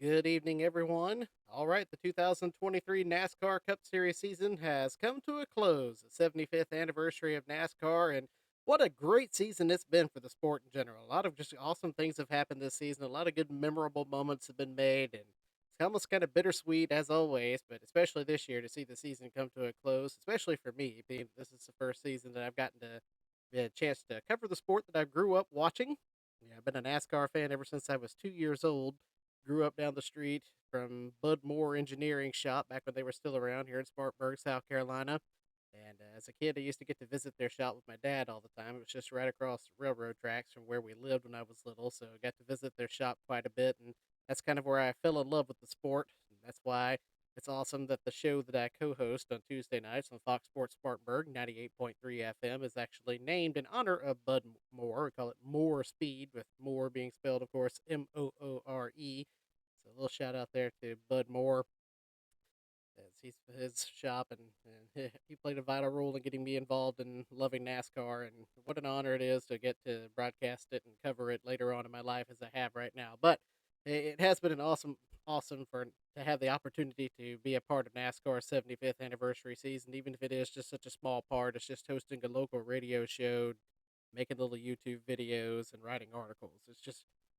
Good evening, everyone. All right, the 2023 NASCAR Cup Series season has come to a close, the 75th anniversary of NASCAR, and what a great season it's been for the sport in general. A lot of just awesome things have happened this season. A lot of good, memorable moments have been made, and it's almost kind of bittersweet as always, but especially this year to see the season come to a close, especially for me, being this is the first season that I've gotten to get a chance to cover the sport that I grew up watching. Yeah, I've been a NASCAR fan ever since I was 2 years old. Grew up down the street from Bud Moore Engineering Shop back when they were still around here in Spartanburg, South Carolina. And as a kid, I used to get to visit their shop with my dad all the time. It was just right across the railroad tracks from where we lived when I was little. So I got to visit their shop quite a bit. And that's kind of where I fell in love with the sport. And that's why it's awesome that the show that I co host on Tuesday nights on Fox Sports Spartanburg 98.3 FM is actually named in honor of Bud Moore. We call it Moore Speed, with Moore being spelled, of course, Moore. So a little shout out there to Bud Moore, as he's his shop, and he played a vital role in getting me involved in loving NASCAR. And what an honor it is to get to broadcast it and cover it later on in my life as I have right now. But it has been an awesome for to have the opportunity to be a part of NASCAR's 75th anniversary season, even if it is just such a small part. It's just hosting a local radio show, making little YouTube videos, and writing articles.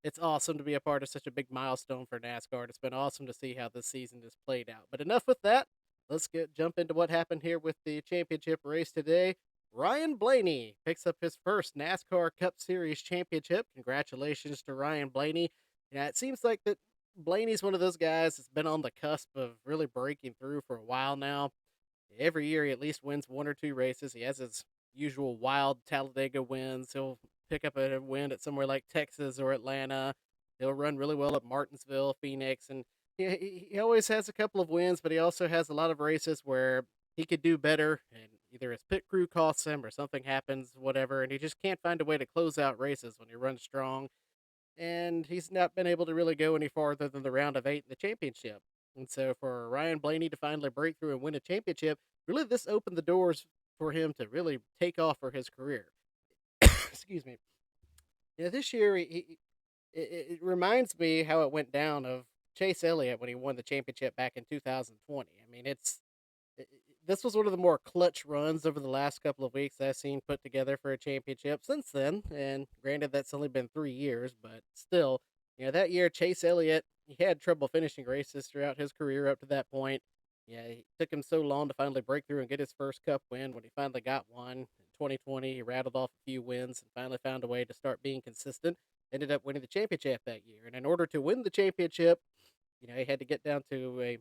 It's awesome to be a part of such a big milestone for NASCAR. It's been awesome to see how this season has played out. But enough with that. Let's get jump into what happened here with the championship race today. Ryan Blaney picks up his first NASCAR Cup Series championship. Congratulations to Ryan Blaney. Yeah, it seems like that Blaney's one of those guys that's been on the cusp of really breaking through for a while now. Every year he at least wins one or two races. He has his usual wild Talladega wins. He'll pick up a win at somewhere like Texas or Atlanta. He'll run really well at Martinsville, Phoenix, and he always has a couple of wins, but he also has a lot of races where he could do better, and either his pit crew costs him or something happens, whatever, and he just can't find a way to close out races when he runs strong. And he's not been able to really go any farther than the round of eight in the championship. And so for Ryan Blaney to finally break through and win a championship, really this opened the doors for him to really take off for his career. Excuse me. Yeah, this year it reminds me how it went down of Chase Elliott when he won the championship back in 2020. I mean, this was one of the more clutch runs over the last couple of weeks I've seen put together for a championship since then. And granted, that's only been 3 years, but still, that year Chase Elliott, he had trouble finishing races throughout his career up to that point. Yeah, it took him so long to finally break through and get his first cup win. When he finally got one in 2020, he rattled off a few wins and finally found a way to start being consistent. Ended up winning the championship that year. And in order to win the championship, he had to get down to a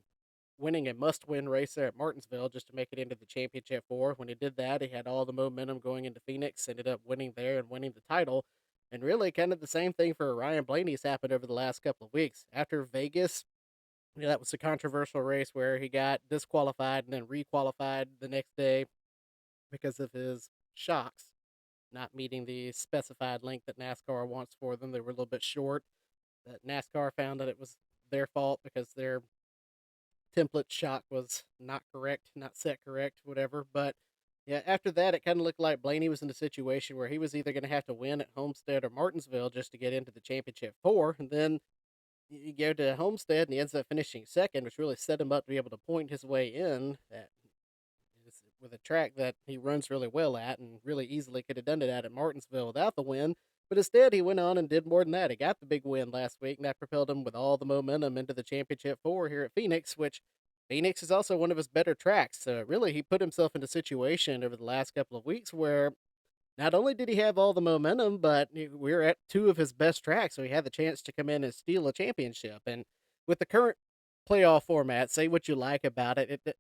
winning a must-win race there at Martinsville just to make it into the championship four. When he did that, he had all the momentum going into Phoenix, ended up winning there and winning the title. And really, kind of the same thing for Ryan Blaney's happened over the last couple of weeks. After Vegas, that was a controversial race where he got disqualified and then requalified the next day because of his shocks not meeting the specified length that NASCAR wants for them. They were a little bit short. That NASCAR found that it was their fault because their template shock was not correct, not set correct, whatever. But yeah, after that, it kind of looked like Blaney was in a situation where he was either going to have to win at Homestead or Martinsville just to get into the championship four. And then you go to Homestead and he ends up finishing second, which really set him up to be able to point his way in with a track that he runs really well at and really easily could have done it at Martinsville without the win. But instead, he went on and did more than that. He got the big win last week, and that propelled him with all the momentum into the championship four here at Phoenix, which Phoenix is also one of his better tracks. So really, he put himself in a situation over the last couple of weeks where not only did he have all the momentum, but we're at two of his best tracks, so he had the chance to come in and steal a championship. And with the current playoff format, say what you like about it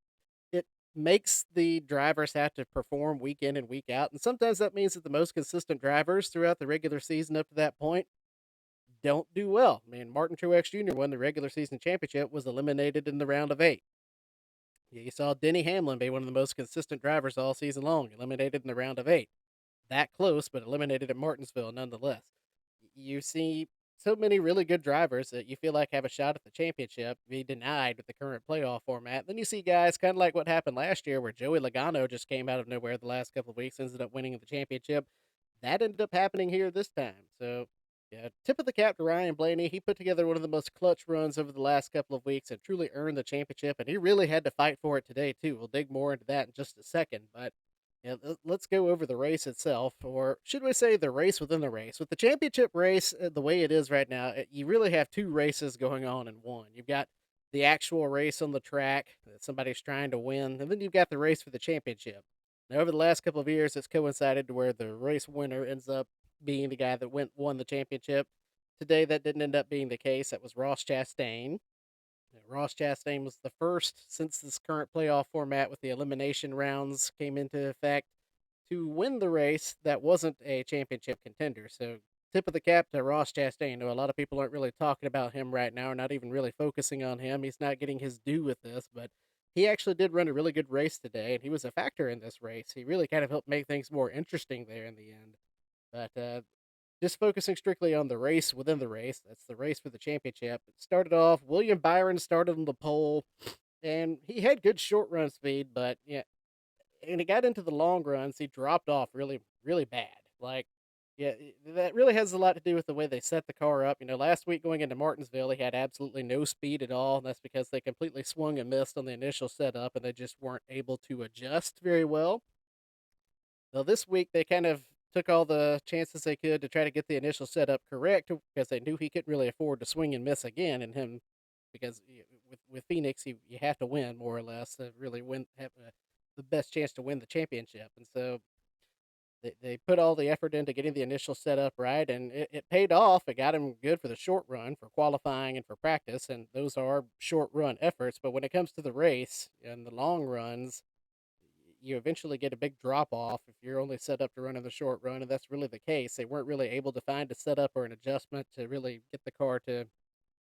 makes the drivers have to perform week in and week out. And sometimes that means that the most consistent drivers throughout the regular season up to that point don't do well. I mean, Martin Truex Jr. won the regular season championship, was eliminated in the round of eight. You saw Denny Hamlin be one of the most consistent drivers all season long, eliminated in the round of eight. That close, but eliminated at Martinsville nonetheless. You see so many really good drivers that you feel like have a shot at the championship be denied with the current playoff format. Then you see guys kind of like what happened last year where Joey Logano just came out of nowhere the last couple of weeks, ended up winning the championship. That ended up happening here this time. So Yeah, tip of the cap to Ryan Blaney. He put together one of the most clutch runs over the last couple of weeks and truly earned the championship. And he really had to fight for it today too. We'll dig more into that in just a second. But yeah, let's go over the race itself, or should we say the race within the race? With the championship race the way it is right now, you really have two races going on in one. You've got the actual race on the track that somebody's trying to win, and then you've got the race for the championship. Now, over the last couple of years, it's coincided to where the race winner ends up being the guy that won the championship. Today, that didn't end up being the case. That was Ross Chastain. Ross Chastain was the first since this current playoff format with the elimination rounds came into effect to win the race that wasn't a championship contender. So, tip of the cap to Ross Chastain. I know a lot of people aren't really talking about him right now, or not even really focusing on him. He's not getting his due with this, but he actually did run a really good race today, and he was a factor in this race. He really kind of helped make things more interesting there in the end. But just focusing strictly on the race within the race, that's the race for the championship. It started off, William Byron started on the pole, and he had good short run speed, but yeah, and he got into the long runs, he dropped off really, really bad. Like, yeah, that really has a lot to do with the way they set the car up. Last week going into Martinsville, he had absolutely no speed at all, and that's because they completely swung and missed on the initial setup, and they just weren't able to adjust very well. Well, this week they kind of took all the chances they could to try to get the initial setup correct because they knew he couldn't really afford to swing and miss again, and him because with Phoenix you have to win more or less to really have the best chance to win the championship, and so they put all the effort into getting the initial setup right, and it paid off. It got him good for the short run, for qualifying, and for practice, and those are short run efforts. But when it comes to the race and the long runs, you eventually get a big drop off if you're only set up to run in the short run, and that's really the case. They weren't really able to find a setup or an adjustment to really get the car to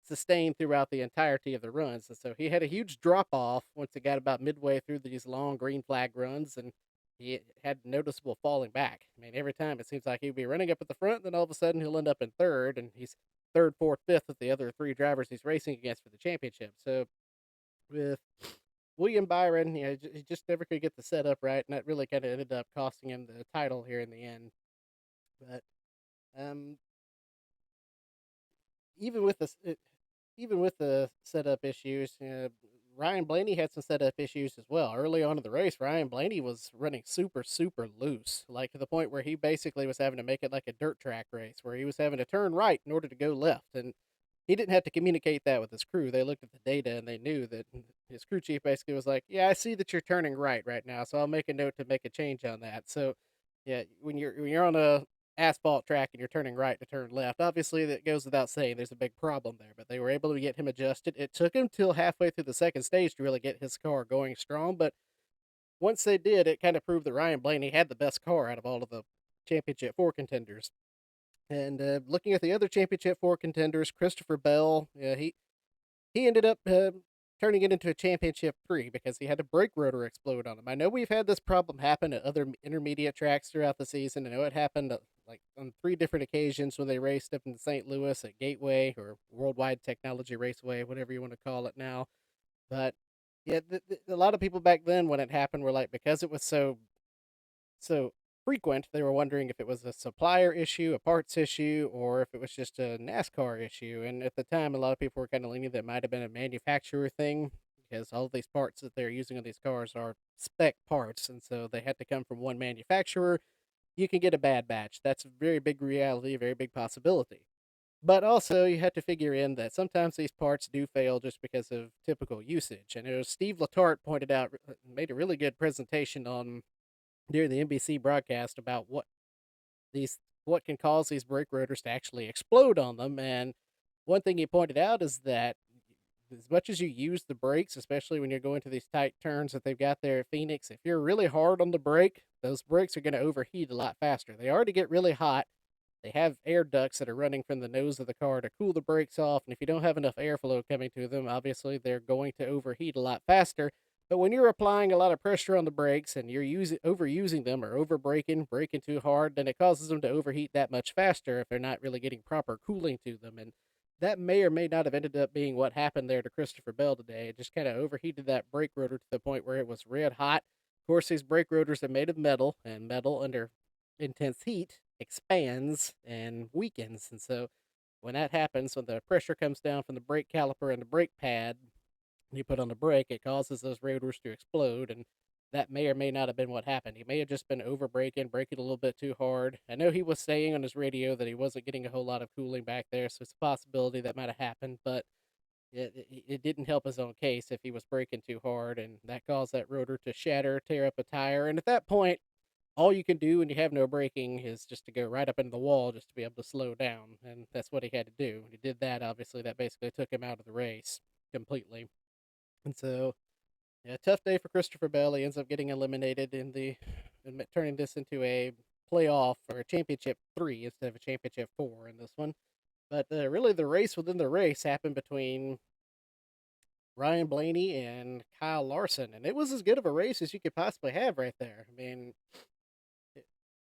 sustain throughout the entirety of the runs. And so he had a huge drop off once it got about midway through these long green flag runs, and he had noticeable falling back. I mean, every time it seems like he'd be running up at the front, then all of a sudden he'll end up in third, and he's third, fourth, fifth with the other three drivers he's racing against for the championship. So with William Byron, he just never could get the setup right, and that really kind of ended up costing him the title here in the end. But um, even with even with the setup issues, Ryan Blaney had some setup issues as well. Early on in the race, Ryan Blaney was running super, super loose, like to the point where he basically was having to make it like a dirt track race, where he was having to turn right in order to go left. And he didn't have to communicate that with his crew. They looked at the data and they knew that his crew chief basically was like, "Yeah, I see that you're turning right now, so I'll make a note to make a change on that." So, yeah, when you're on a asphalt track and you're turning right to turn left, obviously that goes without saying. There's a big problem there, but they were able to get him adjusted. It took him till halfway through the second stage to really get his car going strong, but once they did, it kind of proved that Ryan Blaney had the best car out of all of the championship four contenders. And looking at the other championship four contenders, Christopher Bell, he ended up turning it into a championship three because he had a brake rotor explode on him. I know we've had this problem happen at other intermediate tracks throughout the season. I know it happened like on three different occasions when they raced up in St. Louis at Gateway or Worldwide Technology Raceway, whatever you want to call it now. But yeah, a lot of people back then when it happened were like, because it was so frequent, they were wondering if it was a supplier issue, a parts issue, or if it was just a NASCAR issue. And at the time, a lot of people were kind of leaning that it might have been a manufacturer thing because all of these parts that they're using on these cars are spec parts, and so they had to come from one manufacturer. You can get a bad batch. That's a very big reality, a very big possibility. But also, you have to figure in that sometimes these parts do fail just because of typical usage. And it was Steve Letarte pointed out, made a really good presentation on during the NBC broadcast about what can cause these brake rotors to actually explode on them. And one thing he pointed out is that as much as you use the brakes, especially when you're going to these tight turns that they've got there at Phoenix, if you're really hard on the brake, those brakes are going to overheat a lot faster. They already get really hot. They have air ducts that are running from the nose of the car to cool the brakes off, and if you don't have enough airflow coming to them, obviously they're going to overheat a lot faster. But when you're applying a lot of pressure on the brakes and you're overusing them or over braking too hard, then it causes them to overheat that much faster if they're not really getting proper cooling to them. And that may or may not have ended up being what happened there to Christopher Bell today. It just kind of overheated that brake rotor to the point where it was red hot. Of course, these brake rotors are made of metal, and metal under intense heat expands and weakens. And so When that happens, when the pressure comes down from the brake caliper and the brake pad, you put on the brake, it causes those rotors to explode, and that may or may not have been what happened. He may have just been over braking a little bit too hard. I know he was saying on his radio that he wasn't getting a whole lot of cooling back there, so it's a possibility that might have happened, but it didn't help his own case if he was braking too hard, and that caused that rotor to shatter, tear up a tire. And at that point, all you can do when you have no braking is just to go right up into the wall just to be able to slow down. And that's what he had to do. When he did that, obviously, that basically took him out of the race completely. And so, yeah, tough day for Christopher Bell. He ends up getting eliminated and turning this into a playoff or a championship 3 instead of a championship 4 in this one. But really, the race within the race happened between Ryan Blaney and Kyle Larson, and it was as good of a race as you could possibly have right there. I mean,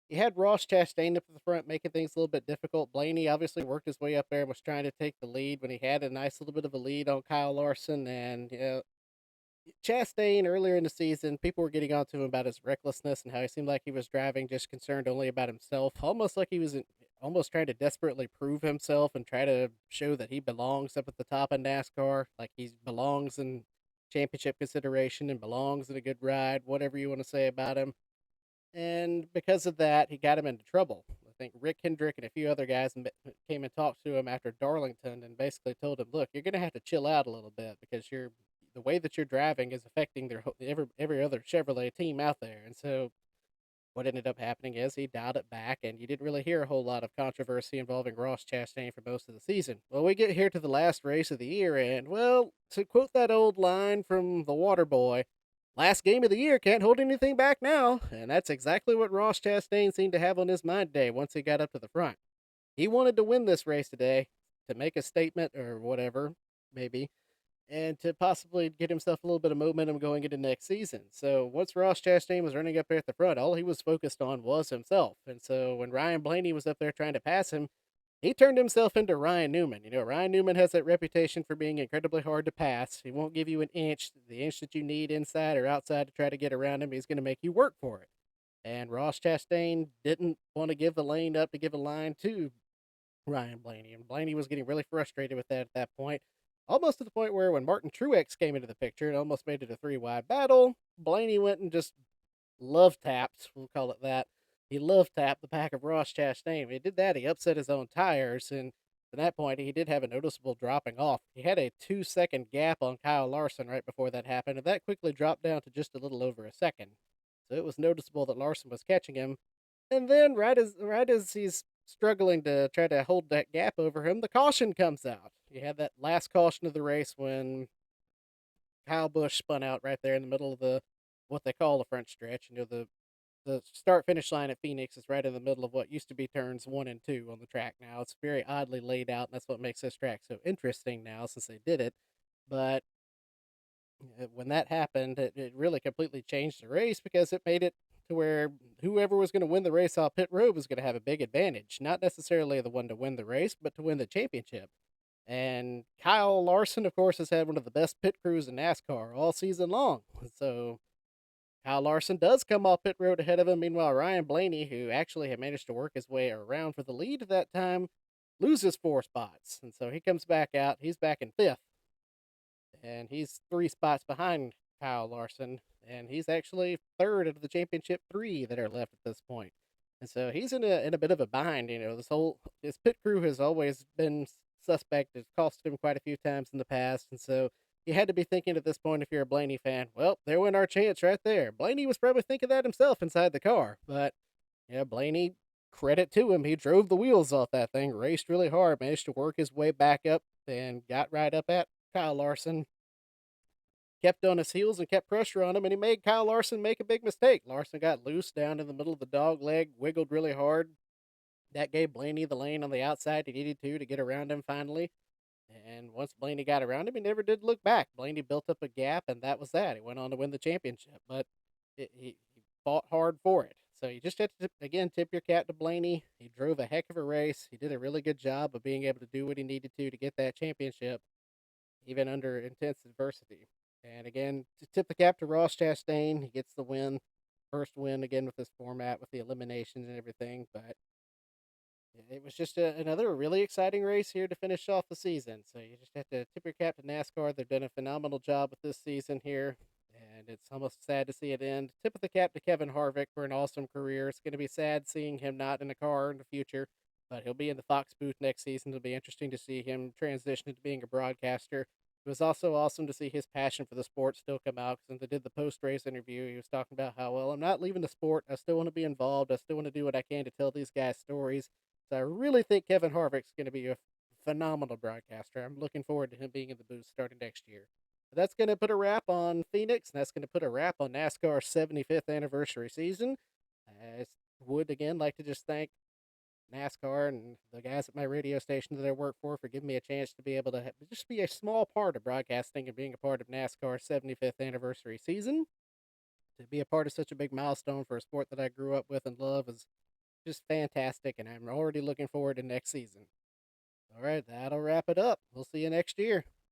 you had Ross Chastain up at the front, making things a little bit difficult. Blaney obviously worked his way up there and was trying to take the lead when he had a nice little bit of a lead on Kyle Larson. And Chastain earlier in the season, people were getting onto him about his recklessness and how he seemed like he was driving just concerned only about himself, almost like he was almost trying to desperately prove himself and try to show that he belongs up at the top of NASCAR, like he belongs in championship consideration and belongs in a good ride, whatever you want to say about him. And because of that, he got him into trouble. I think Rick Hendrick and a few other guys came and talked to him after Darlington and basically told him, "Look, you're going to have to chill out a little bit because the way that you're driving is affecting every other Chevrolet team out there." And so what ended up happening is he dialed it back, and you didn't really hear a whole lot of controversy involving Ross Chastain for most of the season. Well, we get here to the last race of the year, and, well, to quote that old line from The Water Boy, last game of the year can't hold anything back now. And that's exactly what Ross Chastain seemed to have on his mind today once he got up to the front. He wanted to win this race today to make a statement or whatever, maybe, and to possibly get himself a little bit of momentum going into next season. So once Ross Chastain was running up there at the front, all he was focused on was himself. And so when Ryan Blaney was up there trying to pass him, he turned himself into Ryan Newman. You know, Ryan Newman has that reputation for being incredibly hard to pass. He won't give you an inch, the inch that you need inside or outside to try to get around him. He's going to make you work for it. And Ross Chastain didn't want to give the lane up to give a line to Ryan Blaney. And Blaney was getting really frustrated with that at that point. Almost to the point where when Martin Truex came into the picture, it almost made it a three wide battle. Blaney went and just love tapped, we'll call it that. He love tapped the back of Ross Chastain. When he did that, he upset his own tires, and at that point, he did have a noticeable dropping off. He had a 2 second gap on Kyle Larson right before that happened, and that quickly dropped down to just a little over a second. So it was noticeable that Larson was catching him. And then, right as he's struggling to try to hold that gap over him, the caution comes out. You had that last caution of the race when Kyle Busch spun out right there in the middle of the what they call the front stretch. You know, the start finish line at Phoenix is right in the middle of what used to be turns 1 and 2 on the track now. It's very oddly laid out, and that's what makes this track so interesting now since they did it. But when that happened, it really completely changed the race because it made it to where whoever was going to win the race off pit road was going to have a big advantage. Not necessarily the one to win the race, but to win the championship. And Kyle Larson, of course, has had one of the best pit crews in NASCAR all season long. So Kyle Larson does come off pit road ahead of him. Meanwhile, Ryan Blaney, who actually had managed to work his way around for the lead at that time, loses 4 spots. And so he comes back out. He's back in fifth. And he's 3 spots behind Kyle Larson. And he's actually third of the championship 3 that are left at this point. And so he's in a bit of a bind. You know, his pit crew has always been suspect. It's cost him quite a few times in the past. And so you had to be thinking at this point, if you're a Blaney fan, well, there went our chance right there. Blaney was probably thinking that himself inside the car. But, yeah, Blaney, credit to him. He drove the wheels off that thing, raced really hard, managed to work his way back up, and got right up at Kyle Larson. Kept on his heels and kept pressure on him, and he made Kyle Larson make a big mistake. Larson got loose down in the middle of the dog leg, wiggled really hard. That gave Blaney the lane on the outside he needed to get around him finally. And once Blaney got around him, he never did look back. Blaney built up a gap, and that was that. He went on to win the championship, but he fought hard for it. So you just have to, again, tip your cap to Blaney. He drove a heck of a race. He did a really good job of being able to do what he needed to get that championship, even under intense adversity. And again, to tip the cap to Ross Chastain, he gets the win. First win again with this format, with the eliminations and everything. But It was just another really exciting race here to finish off the season. So you just have to tip your cap to NASCAR. They've done a phenomenal job with this season here, and it's almost sad to see it end. Tip of the cap to Kevin Harvick for an awesome career. It's going to be sad seeing him not in a car in the future, but he'll be in the Fox booth next season. It'll be interesting to see him transition into being a broadcaster. It was also awesome to see his passion for the sport still come out. Because when they did the post race interview, he was talking about how, well, I'm not leaving the sport. I still want to be involved. I still want to do what I can to tell these guys stories. So I really think Kevin Harvick's going to be a phenomenal broadcaster. I'm looking forward to him being in the booth starting next year. That's going to put a wrap on Phoenix, and that's going to put a wrap on NASCAR's 75th anniversary season. I would again like to just thank NASCAR and the guys at my radio station that I work for giving me a chance to be able to just be a small part of broadcasting and being a part of NASCAR's 75th anniversary season. To be a part of such a big milestone for a sport that I grew up with and love is just fantastic, and I'm already looking forward to next season. All right, that'll wrap it up. We'll see you next year.